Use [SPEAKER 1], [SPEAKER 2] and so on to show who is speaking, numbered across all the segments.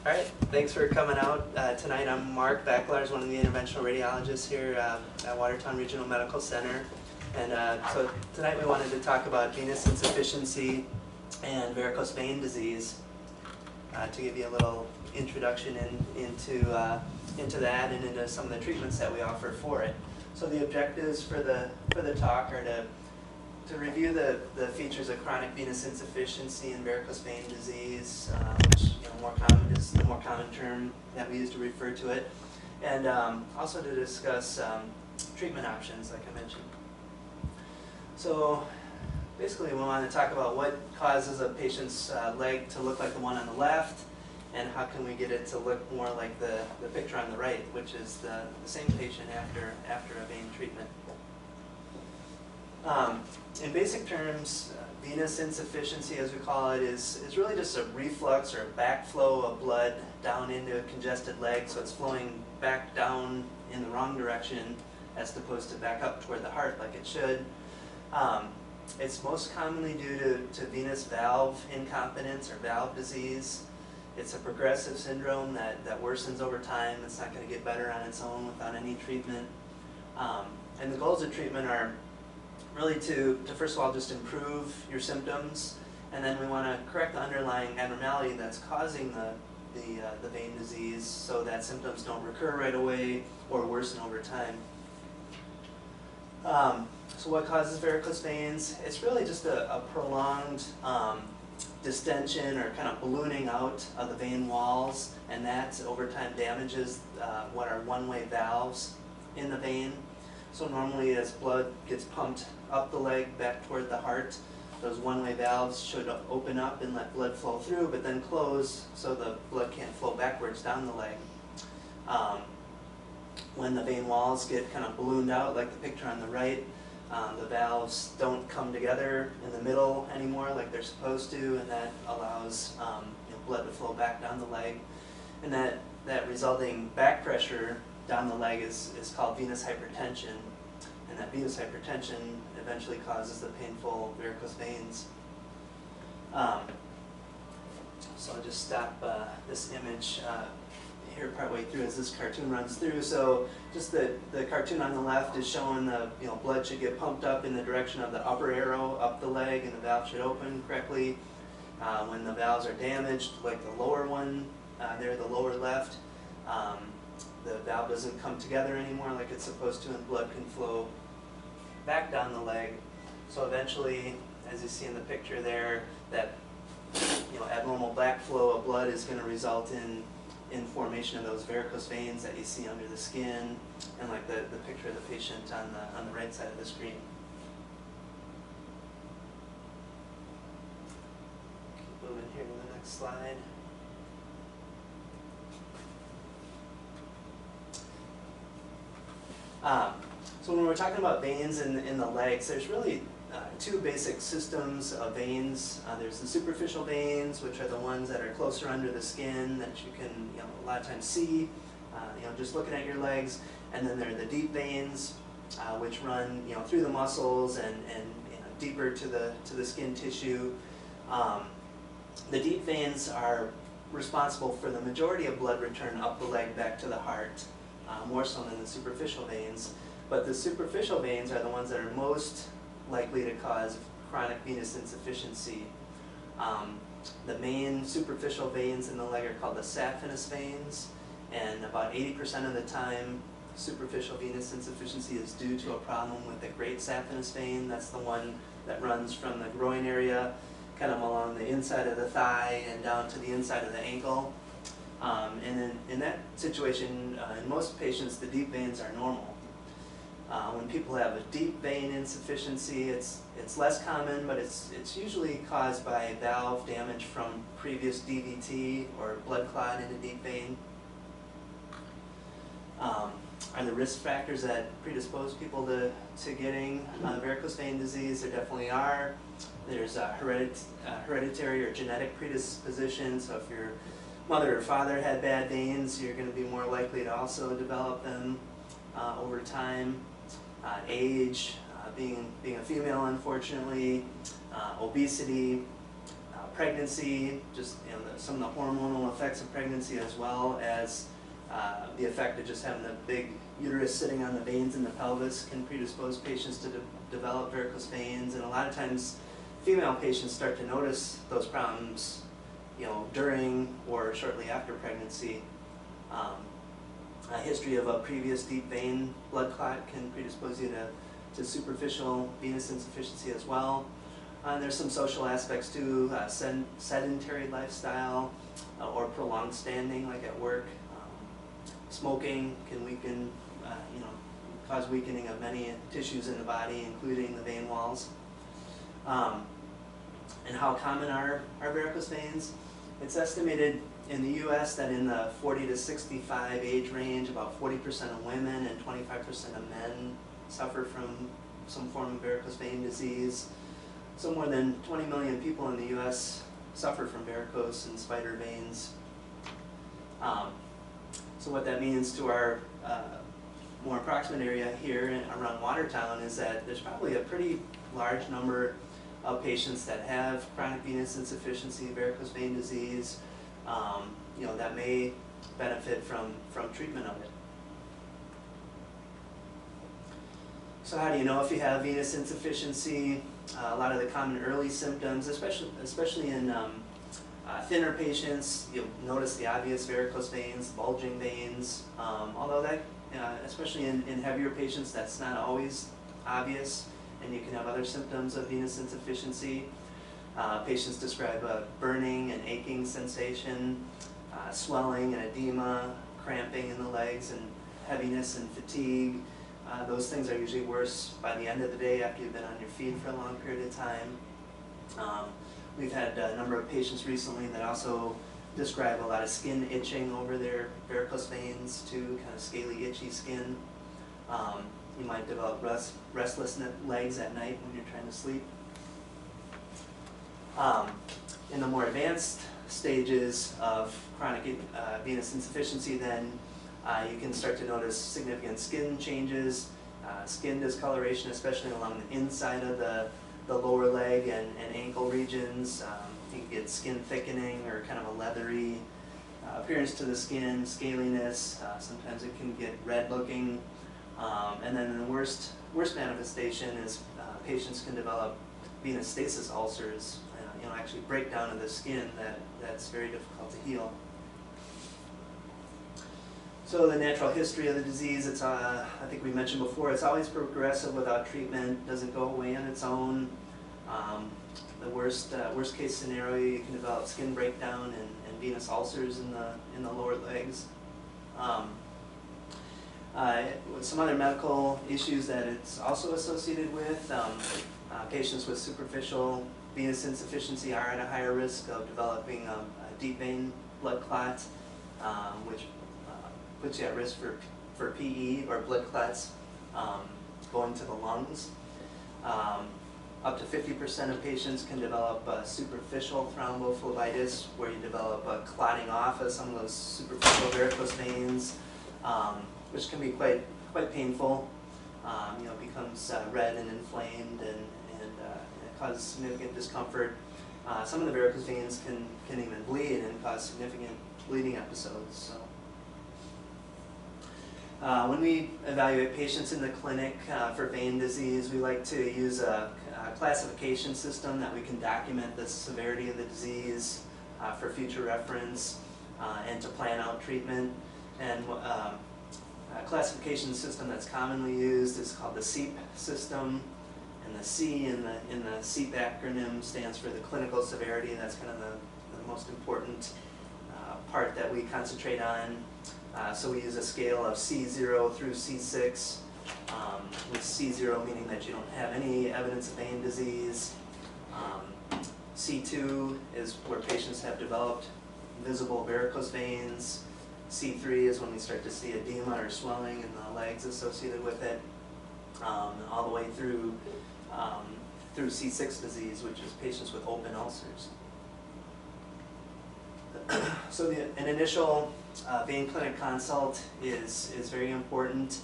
[SPEAKER 1] All right, thanks for coming out tonight. I'm Mark Backlars, one of the interventional radiologists here at Watertown Regional Medical Center. And so tonight we wanted to talk about venous insufficiency and varicose vein disease to give you a little introduction into that and into some of the treatments that we offer for it. So the objectives for the talk are to review the features of chronic venous insufficiency and varicose vein disease, which more common is the more common term that we use to refer to it, and also to discuss treatment options, like I mentioned. So basically, we want to talk about what causes a patient's leg to look like the one on the left, and how can we get it to look more like the picture on the right, which is the same patient after a vein treatment. In basic terms, venous insufficiency, as we call it, is really just a reflux or a backflow of blood down into a congested leg, so it's flowing back down in the wrong direction as opposed to back up toward the heart like it should. It's most commonly due to venous valve incompetence or valve disease. It's a progressive syndrome that worsens over time. It's not going to get better on its own without any treatment. And the goals of treatment are really to first of all just improve your symptoms, and then we want to correct the underlying abnormality that's causing the vein disease so that symptoms don't recur right away or worsen over time. So what causes varicose veins? It's really just a prolonged distension or kind of ballooning out of the vein walls, and that over time damages what are one-way valves in the vein. So normally as blood gets pumped up the leg back toward the heart, those one-way valves should open up and let blood flow through, but then close so the blood can't flow backwards down the leg. When the vein walls get kind of ballooned out, like the picture on the right, the valves don't come together in the middle anymore like they're supposed to, and that allows blood to flow back down the leg. And that resulting back pressure down the leg is called venous hypertension, and that venous hypertension eventually causes the painful varicose veins. So I'll just stop this image here partway through as this cartoon runs through. So just the cartoon on the left is showing the blood should get pumped up in the direction of the upper arrow up the leg, and the valve should open correctly. When the valves are damaged, like the lower one there, the lower left, the valve doesn't come together anymore like it's supposed to, and blood can flow back down the leg. So eventually, as you see in the picture there, that abnormal backflow of blood is going to result in formation of those varicose veins that you see under the skin, and like the picture of the patient on the right side of the screen. Keep moving here to the next slide. So when we're talking about veins in the legs, there's really two basic systems of veins. There's the superficial veins, which are the ones that are closer under the skin that you can a lot of times see, just looking at your legs. And then there are the deep veins, which run through the muscles and deeper to the skin tissue. The deep veins are responsible for the majority of blood return up the leg back to the heart, more so than the superficial veins. But the superficial veins are the ones that are most likely to cause chronic venous insufficiency. The main superficial veins in the leg are called the saphenous veins, and about 80% of the time superficial venous insufficiency is due to a problem with the great saphenous vein. That's the one that runs from the groin area kind of along the inside of the thigh and down to the inside of the ankle. And in that situation, in most patients, the deep veins are normal. When people have a deep vein insufficiency, it's less common, but it's usually caused by valve damage from previous DVT or blood clot in a deep vein. Are there risk factors that predispose people to getting varicose vein disease? There definitely are. There's hereditary or genetic predisposition, so if your mother or father had bad veins, you're going to be more likely to also develop them over time. Age, being a female, unfortunately, obesity, pregnancy, just some of the hormonal effects of pregnancy, as well as the effect of just having a big uterus sitting on the veins in the pelvis can predispose patients to develop varicose veins. And a lot of times female patients start to notice those problems during or shortly after pregnancy. A history of a previous deep vein blood clot can predispose you to superficial venous insufficiency as well. There's some social aspects too, sedentary lifestyle or prolonged standing, like at work. Smoking can weaken, cause weakening of many tissues in the body, including the vein walls. And how common are varicose veins? It's estimated in the U.S. that in the 40 to 65 age range, about 40% of women and 25% of men suffer from some form of varicose vein disease. So more than 20 million people in the U.S. suffer from varicose and spider veins. So what that means to our more approximate area here around Watertown is that there's probably a pretty large number of patients that have chronic venous insufficiency, varicose vein disease, that may benefit from treatment of it. So how do you know if you have venous insufficiency? A lot of the common early symptoms, especially in thinner patients, you'll notice the obvious varicose veins, bulging veins, although that, especially in heavier patients, that's not always obvious, and you can have other symptoms of venous insufficiency. Patients describe a burning and aching sensation, swelling and edema, cramping in the legs, and heaviness and fatigue. Those things are usually worse by the end of the day after you've been on your feet for a long period of time. We've had a number of patients recently that also describe a lot of skin itching over their varicose veins too, kind of scaly, itchy skin. You might develop restless legs at night when you're trying to sleep. In the more advanced stages of chronic venous insufficiency, then you can start to notice significant skin changes, skin discoloration, especially along the inside of the lower leg and ankle regions. You can get skin thickening or kind of a leathery appearance to the skin, scaliness. Sometimes it can get red looking. And then the worst manifestation is patients can develop venous stasis ulcers, actually breakdown of the skin that's very difficult to heal. So the natural history of the disease, it's I think we mentioned before, it's always progressive without treatment, doesn't go away on its own. The worst case scenario, you can develop skin breakdown and venous ulcers in the lower legs. Some other medical issues that it's also associated with, patients with superficial venous insufficiency are at a higher risk of developing a deep vein blood clot, which puts you at risk for PE or blood clots going to the lungs. Up to 50% of patients can develop superficial thrombophlebitis, where you develop clotting off of some of those superficial varicose veins, which can be quite painful. Becomes red and inflamed, and it causes significant discomfort. Some of the varicose veins can even bleed and cause significant bleeding episodes. So, when we evaluate patients in the clinic for vein disease, we like to use a classification system that we can document the severity of the disease for future reference and to plan out treatment. And a classification system that's commonly used is called the CEAP system, and the C in the CEAP acronym stands for the clinical severity. That's kind of the most important part that we concentrate on. So we use a scale of C0 through C6, with C0 meaning that you don't have any evidence of vein disease. C2 is where patients have developed visible varicose veins. C3 is when we start to see edema or swelling in the legs associated with it, all the way through C6 disease, which is patients with open ulcers. So an initial vein clinic consult is very important,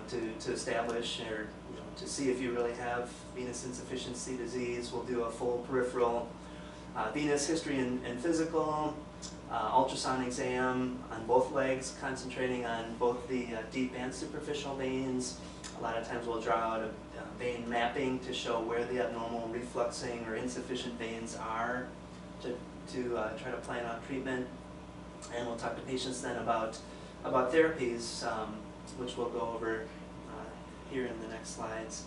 [SPEAKER 1] to establish or to see if you really have venous insufficiency disease. We'll do a full peripheral Venous history and physical, ultrasound exam on both legs, concentrating on both the deep and superficial veins. A lot of times we'll draw out a vein mapping to show where the abnormal refluxing or insufficient veins are to try to plan out treatment. And we'll talk to patients then about therapies, which we'll go over here in the next slides.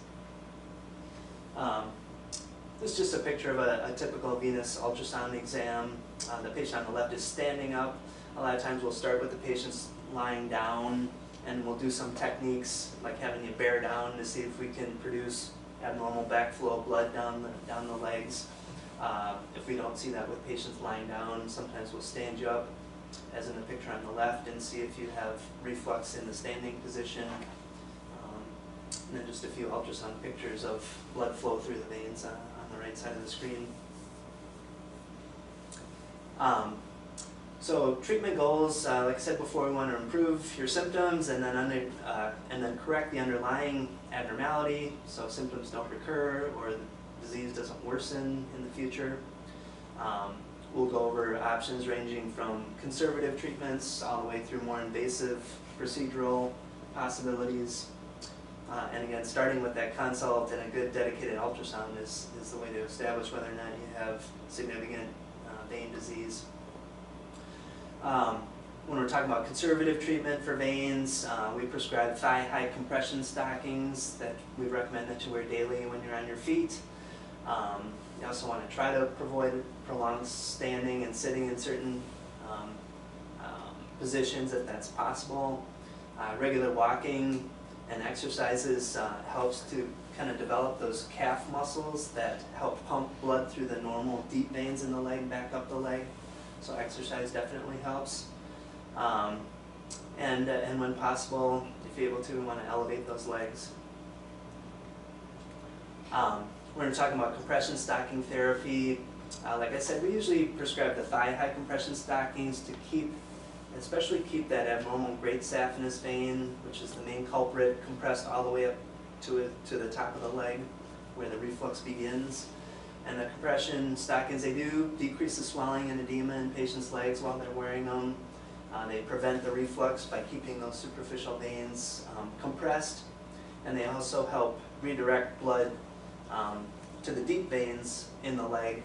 [SPEAKER 1] This is just a picture of a typical venous ultrasound exam. The patient on the left is standing up. A lot of times we'll start with the patients lying down, and we'll do some techniques like having you bear down to see if we can produce abnormal backflow of blood down the legs. If we don't see that with patients lying down, sometimes we'll stand you up, as in the picture on the left, and see if you have reflux in the standing position. And then just a few ultrasound pictures of blood flow through the veins on the right side of the screen. So treatment goals, like I said before, we want to improve your symptoms and then correct the underlying abnormality so symptoms don't recur or the disease doesn't worsen in the future. We'll go over options ranging from conservative treatments all the way through more invasive procedural possibilities. And again, starting with that consult and a good dedicated ultrasound is the way to establish whether or not you have significant vein disease. When we're talking about conservative treatment for veins, we prescribe thigh-high compression stockings that we recommend that you wear daily when you're on your feet. You also want to try to avoid prolonged standing and sitting in certain positions if that's possible. Regular walking and exercises helps to kind of develop those calf muscles that help pump blood through the normal deep veins in the leg back up the leg. So exercise definitely helps. And when possible, if you're able to, we want to elevate those legs. When we're talking about compression stocking therapy, like I said, we usually prescribe the thigh-high compression stockings to especially keep that abnormal great saphenous vein, which is the main culprit, compressed all the way up to the top of the leg where the reflux begins. And the compression stockings, they do decrease the swelling and edema in patients' legs while they're wearing them. They prevent the reflux by keeping those superficial veins compressed, and they also help redirect blood to the deep veins in the leg,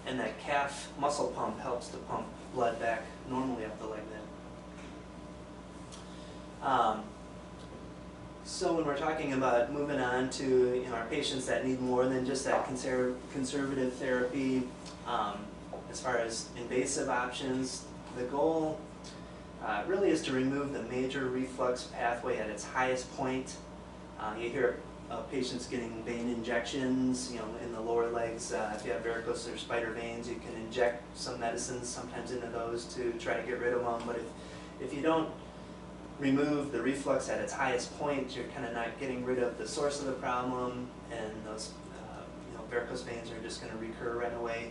[SPEAKER 1] and that calf muscle pump helps to pump blood back normally up the leg then. So when we're talking about moving on to our patients that need more than just that conservative therapy, as far as invasive options, the goal really is to remove the major reflux pathway at its highest point. You hear of patients getting vein injections, in the lower legs. If you have varicose or spider veins, you can inject some medicines sometimes into those to try to get rid of them. But if you don't remove the reflux at its highest point, you're kind of not getting rid of the source of the problem, and those varicose veins are just going to recur right away.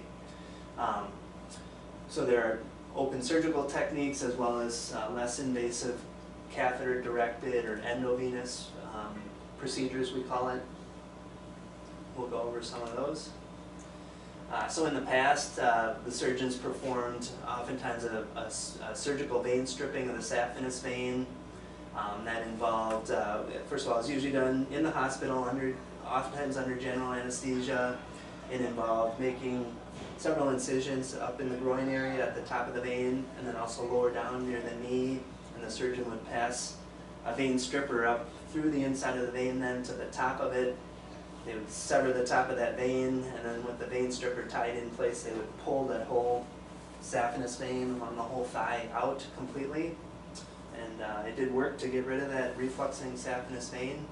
[SPEAKER 1] So there are open surgical techniques as well as less invasive catheter-directed or endovenous procedures, we call it. We'll go over some of those. So in the past, the surgeons performed oftentimes a surgical vein stripping of the saphenous vein. That involved, first of all, it's usually done in the hospital, oftentimes under general anesthesia. It involved making several incisions up in the groin area at the top of the vein, and then also lower down near the knee, and the surgeon would pass a vein stripper up through the inside of the vein then to the top of it. They would sever the top of that vein, and then with the vein stripper tied in place, they would pull that whole saphenous vein along the whole thigh out completely. And it did work to get rid of that refluxing saphenous vein.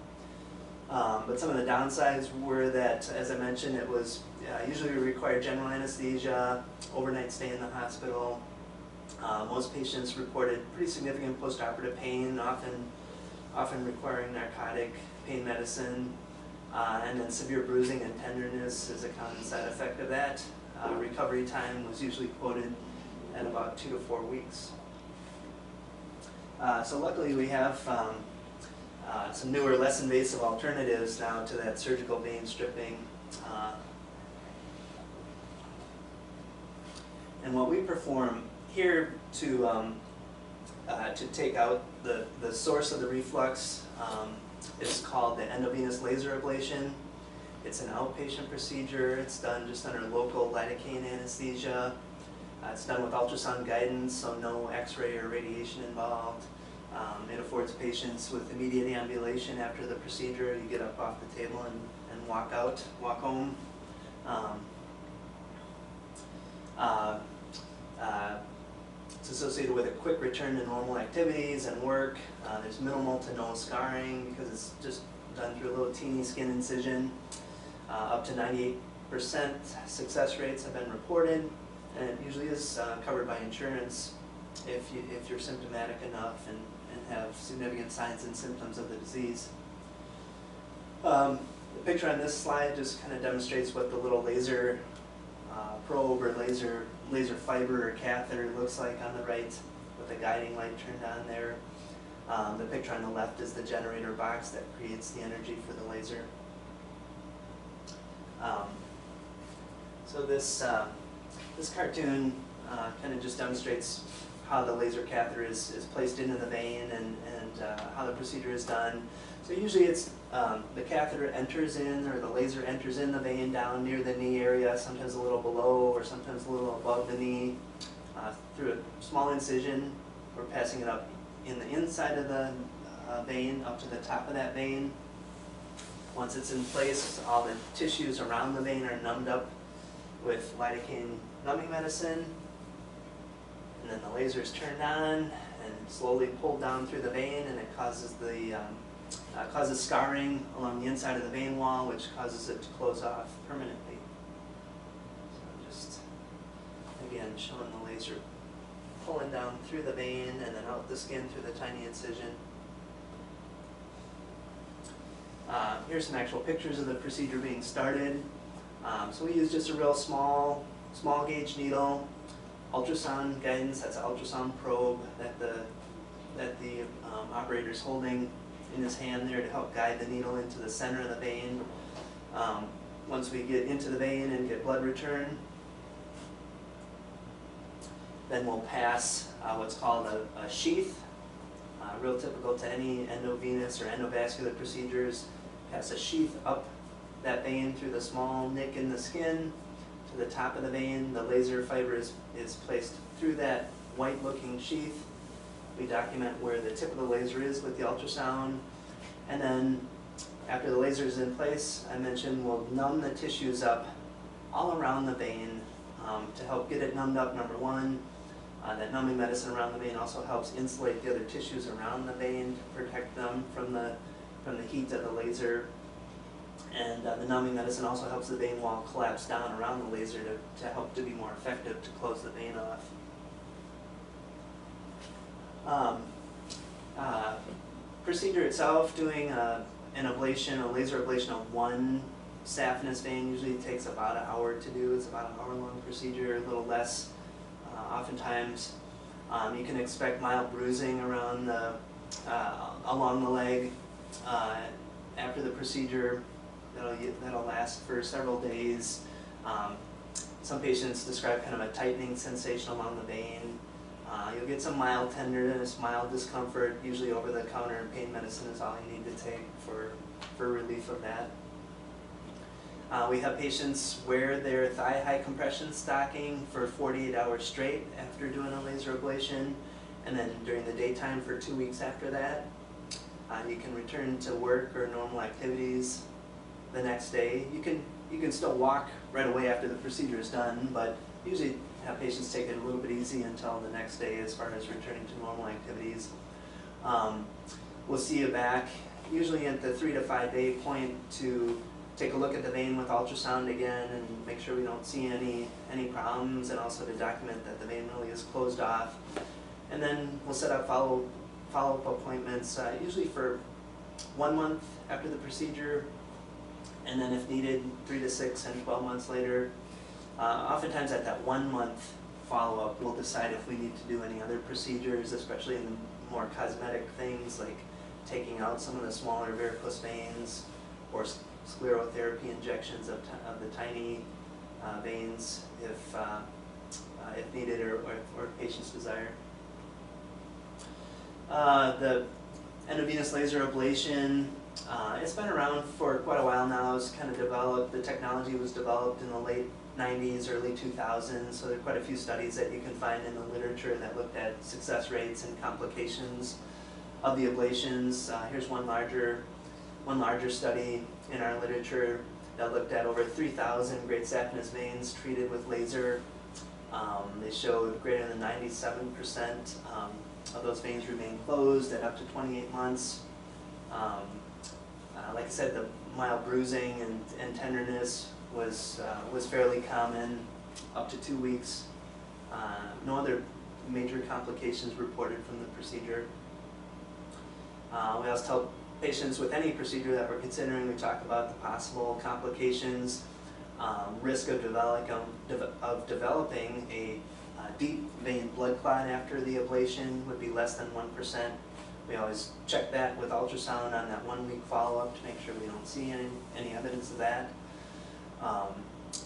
[SPEAKER 1] But some of the downsides were that, as I mentioned, it was usually required general anesthesia, overnight stay in the hospital. Most patients reported pretty significant postoperative pain, often requiring narcotic pain medicine. And then severe bruising and tenderness is a common side effect of that. Recovery time was usually quoted at about 2 to 4 weeks. So luckily we have some newer, less invasive alternatives now to that surgical vein stripping. And what we perform here to take out the source of the reflux is called the endovenous laser ablation. It's an outpatient procedure. It's done just under local lidocaine anesthesia. It's done with ultrasound guidance, so no x-ray or radiation involved. It affords patients with immediate ambulation after the procedure. You get up off the table and walk home. It's associated with a quick return to normal activities and work. There's minimal to no scarring because it's just done through a little teeny skin incision. Up to 98% success rates have been reported, and it usually is covered by insurance if you're symptomatic enough and have significant signs and symptoms of the disease. The picture on this slide just kind of demonstrates what the little laser probe or laser fiber or catheter looks like on the right with the guiding light turned on there. The picture on the left is the generator box that creates the energy for the laser. So this cartoon kind of just demonstrates how the laser catheter is placed into the vein and how the procedure is done. So usually it's the catheter enters in, or the laser enters in the vein down near the knee area, sometimes a little below or sometimes a little above the knee, through a small incision. We're passing it up in the inside of the vein up to the top of that vein. Once it's in place, all the tissues around the vein are numbed up with lidocaine numbing medicine. And then the laser is turned on and slowly pulled down through the vein, and it causes causes scarring along the inside of the vein wall, which causes it to close off permanently. So just, again, showing the laser pulling down through the vein and then out the skin through the tiny incision. Here's some actual pictures of the procedure being started. So we use just a real small gauge needle, ultrasound guidance. That's an ultrasound probe that the operator's holding in his hand there to help guide the needle into the center of the vein. Once we get into the vein and get blood return, then we'll pass what's called a sheath, real typical to any endovenous or endovascular procedures. Pass a sheath up that vein through the small nick in the skin to the top of the vein. The laser fiber is placed through that white-looking sheath. We document where the tip of the laser is with the ultrasound, and then after the laser is in place, I mentioned we'll numb the tissues up all around the vein to help get it numbed up, number one. That numbing medicine around the vein also helps insulate the other tissues around the vein to protect them from the heat of the laser. And the numbing medicine also helps the vein wall collapse down around the laser to help to be more effective to close the vein off. Procedure itself, doing an ablation, a laser ablation of one saphenous vein usually takes about an hour to do. It's about an hour-long procedure, a little less oftentimes. You can expect mild bruising around along the leg after the procedure. That'll last for several days. Some patients describe kind of a tightening sensation along the vein. You'll get some mild tenderness, mild discomfort. Usually over-the-counter pain medicine is all you need to take for relief of that. We have patients wear their thigh-high compression stocking for 48 hours straight after doing a laser ablation, and then during the daytime for 2 weeks after that. You can return to work or normal activities the next day. You can still walk right away after the procedure is done, but usually have patients take it a little bit easy until the next day as far as returning to normal activities. We'll see you back usually at the 3 to 5 day point to take a look at the vein with ultrasound again and make sure we don't see any problems, and also to document that the vein really is closed off. And then we'll set up follow-up appointments, usually for 1 month after the procedure, and then if needed, 3 to 6 and 12 months later. Oftentimes at that 1 month follow-up, we'll decide if we need to do any other procedures, especially in the more cosmetic things like taking out some of the smaller varicose veins or sclerotherapy injections of the tiny veins if needed or patient's desire. The endovenous laser ablation, it's been around for quite a while now. It's kind of developed, the technology was developed in the late 90s, early 2000s, so there are quite a few studies that you can find in the literature that looked at success rates and complications of the ablations. Here's one larger study in our literature that looked at over 3,000 great saphenous veins treated with laser. They showed greater than 97% of those veins remain closed at up to 28 months. Like I said, the mild bruising and tenderness was fairly common, up to 2 weeks. No other major complications reported from the procedure. We always tell patients with any procedure that we're considering, we talk about the possible complications, risk of developing a deep vein blood clot after the ablation would be less than 1%. We always check that with ultrasound on that 1 week follow-up to make sure we don't see any evidence of that.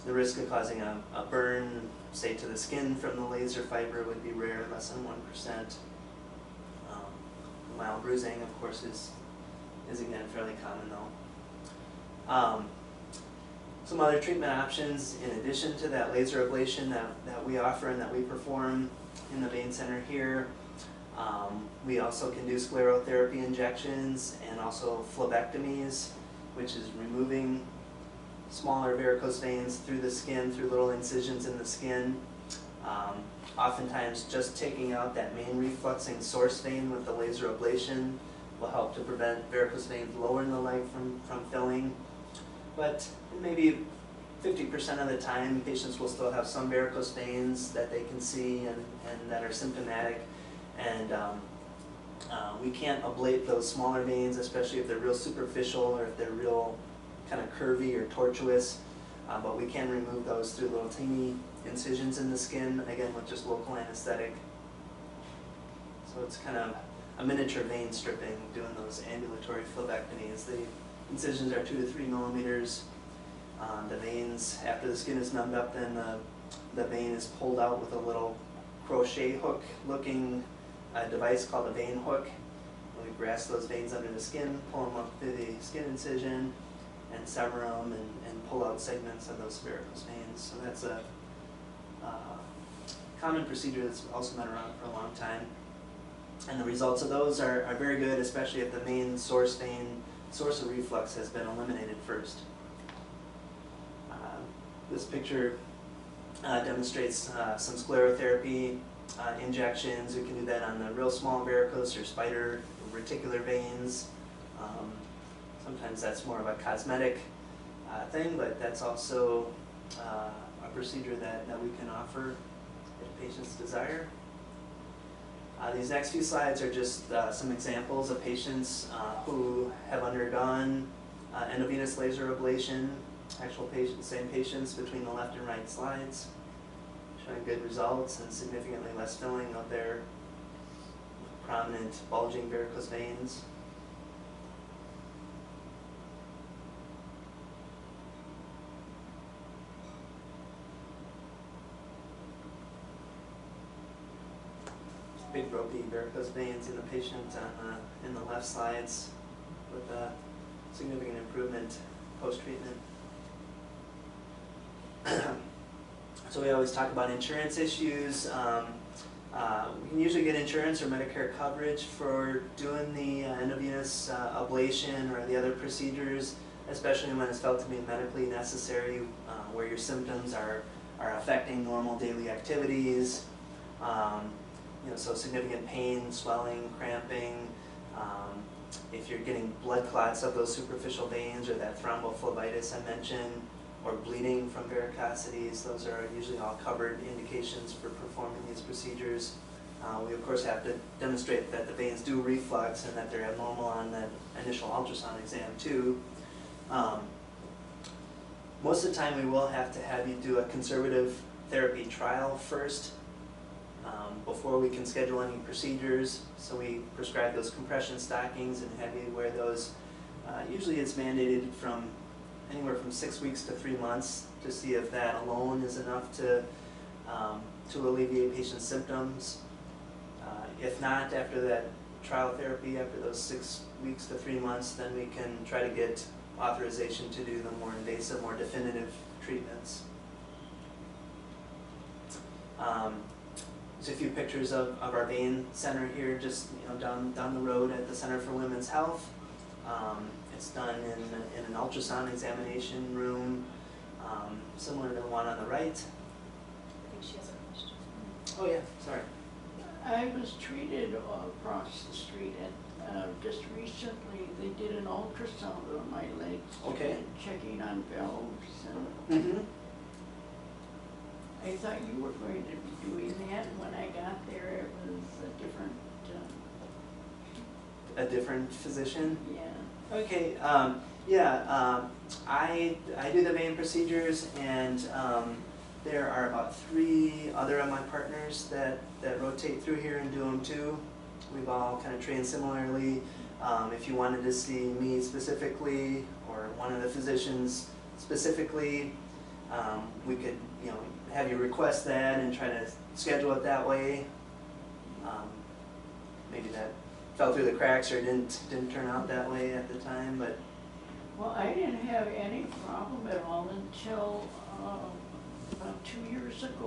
[SPEAKER 1] The risk of causing a burn, say to the skin from the laser fiber, would be rare, less than 1%. Mild bruising, of course, is again fairly common though. Some other treatment options in addition to that laser ablation that we offer and that we perform in the vein center here. We also can do sclerotherapy injections and also phlebectomies, which is removing smaller varicose veins through the skin, through little incisions in the skin. Oftentimes just taking out that main refluxing source vein with the laser ablation will help to prevent varicose veins lower in the leg from filling. But maybe 50% of the time, patients will still have some varicose veins that they can see and that are symptomatic. And we can't ablate those smaller veins, especially if they're real superficial or if they're real kind of curvy or tortuous. But we can remove those through little teeny incisions in the skin, again with just local anesthetic. So it's kind of a miniature vein stripping, doing those ambulatory phlebectomies. The incisions are 2 to 3 millimeters. The veins, after the skin is numbed up, then the vein is pulled out with a little crochet hook looking device called a vein hook. And we grasp those veins under the skin, pull them up through the skin incision, and sever them and pull out segments of those varicose veins. So that's a common procedure that's also been around for a long time. And the results of those are very good, especially if the main source of reflux has been eliminated first. This picture demonstrates some sclerotherapy injections. We can do that on the real small varicose or spider or reticular veins. Sometimes that's more of a cosmetic thing, but that's also a procedure that we can offer if patients desire. These next few slides are just some examples of patients who have undergone endovenous laser ablation, actual patients, same patients between the left and right slides, showing good results and significantly less filling of their prominent bulging varicose veins. Big ropey varicose veins in the patient in the left slides with a significant improvement post-treatment. So we always talk about insurance issues. We can usually get insurance or Medicare coverage for doing the endovenous ablation or the other procedures, especially when it's felt to be medically necessary, where your symptoms are affecting normal daily activities. So significant pain, swelling, cramping. If you're getting blood clots of those superficial veins or that thrombophlebitis I mentioned, or bleeding from varicosities, those are usually all covered indications for performing these procedures. We of course have to demonstrate that the veins do reflux and that they're abnormal on that initial ultrasound exam too. Most of the time we will have to have you do a conservative therapy trial first before we can schedule any procedures. So we prescribe those compression stockings and have you wear those. Usually it's mandated from anywhere from 6 weeks to 3 months to see if that alone is enough to to alleviate patients' symptoms. If not, after that trial therapy, after those 6 weeks to 3 months, then we can try to get authorization to do the more invasive, more definitive treatments. There's a few pictures of our vein center here, just down the road at the Center for Women's Health. It's done in an ultrasound examination room, similar to the one on the right.
[SPEAKER 2] I think she has a question.
[SPEAKER 1] Oh yeah, sorry.
[SPEAKER 3] I was treated across the street at, just recently, they did an ultrasound on my legs.
[SPEAKER 1] Okay.
[SPEAKER 3] Checking on valves and
[SPEAKER 1] Mm-hmm.
[SPEAKER 3] I thought you were going to be doing that. When I got there, it was a different,
[SPEAKER 1] A different physician?
[SPEAKER 3] yeah.
[SPEAKER 1] Okay, I do the vein procedures, and there are about 3 other of my partners that rotate through here and do them too. We've all kind of trained similarly. If you wanted to see me specifically, or one of the physicians specifically, we could have you request that and try to schedule it that way. Maybe that fell through the cracks or didn't turn out that way at the time, but
[SPEAKER 3] Well, I didn't have any problem at all until about 2 years ago.